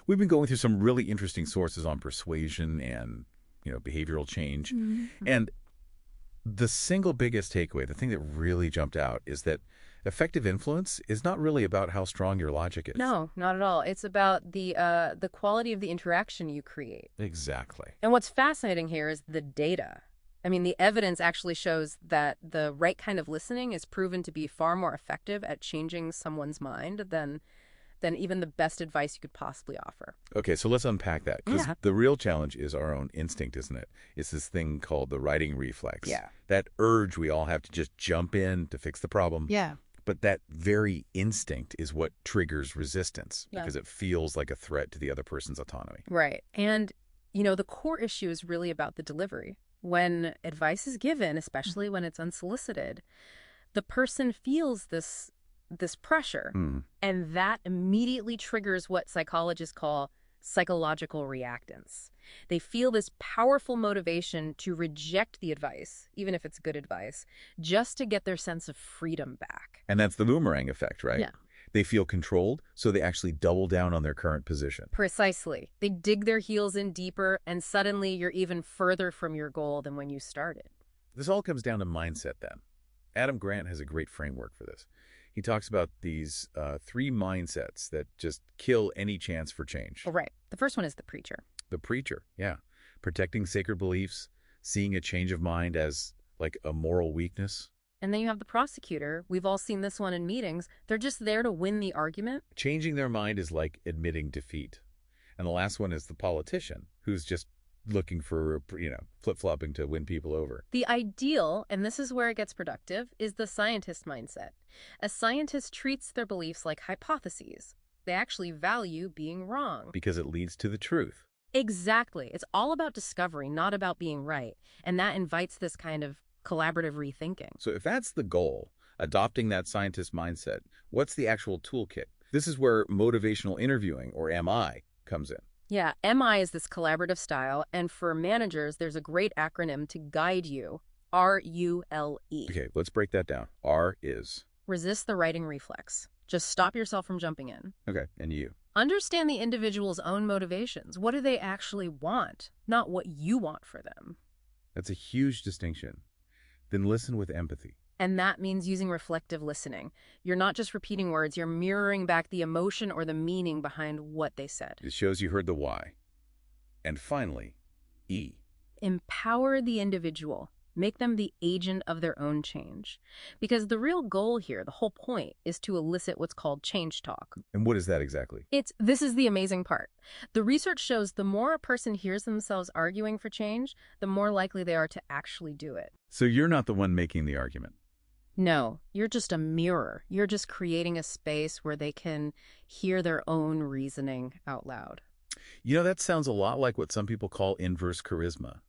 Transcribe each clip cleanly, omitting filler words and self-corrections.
We've been going through some really interesting sources on persuasion and, behavioral change. And the single biggest takeaway, the thing that really jumped out, is that effective influence is not really about how strong your logic is. No, not at all. It's about the quality of the interaction you create. Exactly. And what's fascinating here is the data. I mean, the evidence actually shows that the right kind of listening is proven to be far more effective at changing someone's mind than even the best advice you could possibly offer. Okay, so let's unpack that. Because Yeah. the real challenge is our own instinct, isn't it? It's this thing called the righting reflex. Yeah. That urge we all have to just jump in to fix the problem. Yeah. But that very instinct is what triggers resistance Yeah. because it feels like a threat to the other person's autonomy. Right. And, the core issue is really about the delivery. When advice is given, especially when it's unsolicited, the person feels this pressure, and that immediately triggers what psychologists call psychological reactance. They feel this powerful motivation to reject the advice, even if it's good advice, just to get their sense of freedom back. And that's the boomerang effect, right? Yeah. They feel controlled, so they actually double down on their current position. Precisely. They dig their heels in deeper, and suddenly you're even further from your goal than when you started. This all comes down to mindset then. Adam Grant has a great framework for this. He talks about these 3 mindsets that just kill any chance for change. Oh, right. The first one is the preacher. The preacher, yeah. Protecting sacred beliefs, seeing a change of mind as like a moral weakness. And then you have the prosecutor. We've all seen this one in meetings. They're just there to win the argument. Changing their mind is like admitting defeat. And the last one is the politician, who's just looking for, flip-flopping to win people over. The ideal, and this is where it gets productive, is the scientist mindset. A scientist treats their beliefs like hypotheses. They actually value being wrong. Because it leads to the truth. Exactly. It's all about discovery, not about being right. And that invites this kind of collaborative rethinking. So if that's the goal, adopting that scientist mindset, what's the actual toolkit? This is where motivational interviewing, or MI, comes in. Yeah, MI is this collaborative style, and for managers, there's a great acronym to guide you, RULE. Okay, let's break that down. R is. Resist the righting reflex. Just stop yourself from jumping in. Okay, and you. Understand the individual's own motivations. What do they actually want, not what you want for them? That's a huge distinction. Then listen with empathy. And that means using reflective listening. You're not just repeating words, you're mirroring back the emotion or the meaning behind what they said. It shows you heard the why. And finally, E. Empower the individual. Make them the agent of their own change. Because the real goal here, the whole point, is to elicit what's called change talk. And what is that exactly? This is the amazing part. The research shows the more a person hears themselves arguing for change, the more likely they are to actually do it. So you're not the one making the argument. No, you're just a mirror. You're just creating a space where they can hear their own reasoning out loud. That sounds a lot like what some people call inverse charisma.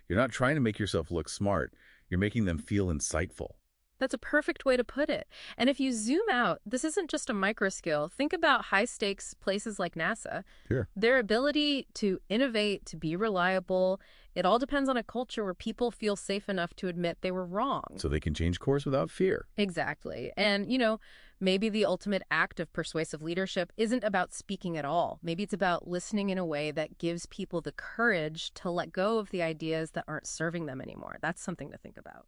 You're not trying to make yourself look smart. You're making them feel insightful. That's a perfect way to put it. And if you zoom out, this isn't just a micro skill. Think about high-stakes places like NASA. Sure. Their ability to innovate, to be reliable, it all depends on a culture where people feel safe enough to admit they were wrong. So they can change course without fear. Exactly. And, maybe the ultimate act of persuasive leadership isn't about speaking at all. Maybe it's about listening in a way that gives people the courage to let go of the ideas that aren't serving them anymore. That's something to think about.